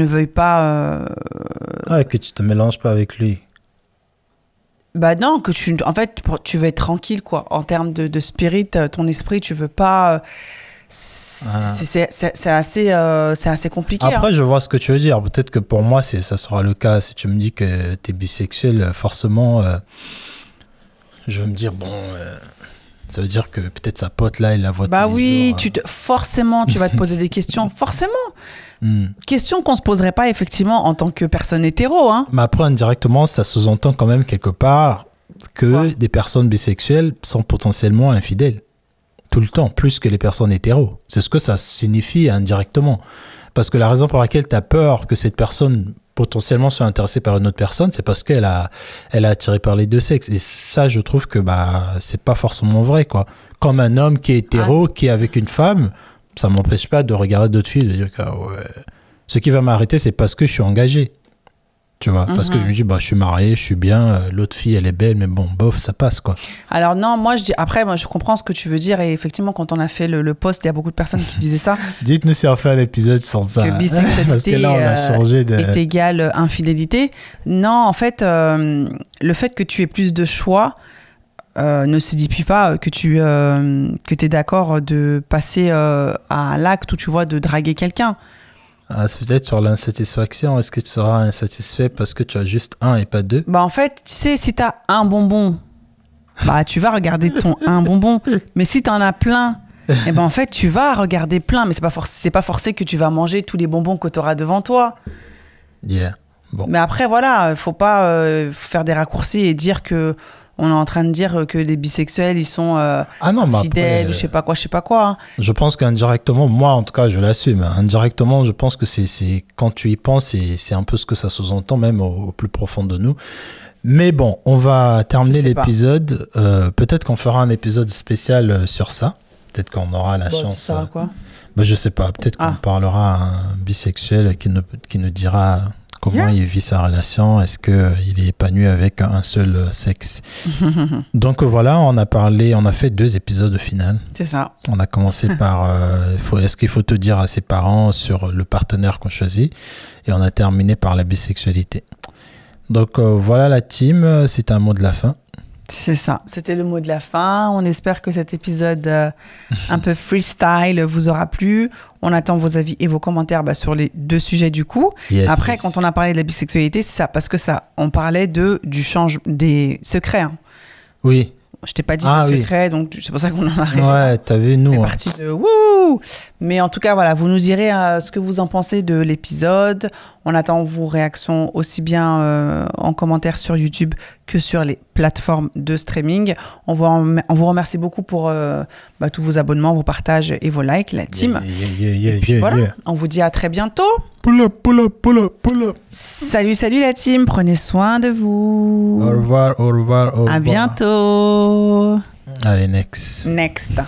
veuilles pas... que tu te mélanges pas avec lui. Bah non, en fait, tu veux être tranquille, quoi. En termes de spirit, ton esprit, tu veux pas... C'est assez compliqué. Après, je vois ce que tu veux dire. Peut-être que pour moi, ça sera le cas. Si tu me dis que tu es bisexuel, forcément, je vais me dire, ça veut dire que peut-être sa pote là, il la voit tous les jours. Forcément, tu vas te poser des questions. Forcément. Questions qu'on ne se poserait pas effectivement en tant que personne hétéro. Hein. Mais après, indirectement, ça sous-entend quand même quelque part que des personnes bisexuelles sont potentiellement infidèles. Tout le temps, plus que les personnes hétéros. C'est ce que ça signifie indirectement. Parce que la raison pour laquelle tu as peur que cette personne potentiellement soit intéressée par une autre personne, c'est parce qu'elle est attirée par les deux sexes. Et ça, je trouve que c'est pas forcément vrai, quoi. Comme un homme qui est hétéro, qui est avec une femme, ça m'empêche pas de regarder d'autres filles, de dire que ce qui va m'arrêter, c'est parce que je suis engagé. Tu vois, parce que je me dis, je suis marié, je suis bien, l'autre fille, elle est belle, mais bon, bof, ça passe, quoi. Alors non, moi, je comprends ce que tu veux dire, et effectivement, quand on a fait le post, il y a beaucoup de personnes qui disaient ça. Dites-nous si on fait un épisode sur ça. Que bisexualité parce que là, on a changé est égale infidélité. Non, en fait, le fait que tu aies plus de choix ne signifie pas que tu es d'accord de passer à l'acte où tu vois de draguer quelqu'un. C'est peut-être sur l'insatisfaction. Est-ce que tu seras insatisfait parce que tu as juste un et pas deux? En fait, tu sais, si tu as un bonbon, tu vas regarder ton un bonbon. Mais si tu en as plein, en fait, tu vas regarder plein. Mais c'est pas forcé que tu vas manger tous les bonbons que tu auras devant toi. Yeah. Bon. Mais après, voilà, il faut pas faire des raccourcis et dire que on est en train de dire que les bisexuels, ils sont fidèles, ou je sais pas quoi. Hein. Je pense qu'indirectement, moi en tout cas, je l'assume. Indirectement, je pense que c'est quand tu y penses, c'est un peu ce que ça sous-entend, même au plus profond de nous. Mais bon, on va terminer l'épisode. Peut-être qu'on fera un épisode spécial sur ça. Peut-être qu'on aura la chance. Ça sera quoi ? Je sais pas. Peut-être qu'on parlera à un bisexuel qui nous dira Comment il vit sa relation? Est-ce qu'il est épanoui avec un seul sexe? Donc voilà, on a fait 2 épisodes au final. C'est ça. On a commencé par est-ce qu'il faut te dire à ses parents sur le partenaire qu'on choisit, et on a terminé par la bisexualité. Donc voilà la team, c'est un mot de la fin. C'est ça, c'était le mot de la fin. On espère que cet épisode un peu freestyle vous aura plu. On attend vos avis et vos commentaires sur les 2 sujets du coup. Après, quand on a parlé de la bisexualité, c'est ça, parce que on parlait des secrets. Hein. Oui. Je t'ai pas dit de secret, donc c'est pour ça qu'on en a rien. Ouais, t'as vu, nous. On est parti de wouh. Mais en tout cas, voilà, vous nous direz ce que vous en pensez de l'épisode. On attend vos réactions aussi bien en commentaire sur YouTube que sur les plateformes de streaming. On vous remercie beaucoup pour tous vos abonnements, vos partages et vos likes, la team. Et puis voilà, on vous dit à très bientôt. Pull up. Salut la team, prenez soin de vous. Au revoir. À bientôt. Allez, next. Next.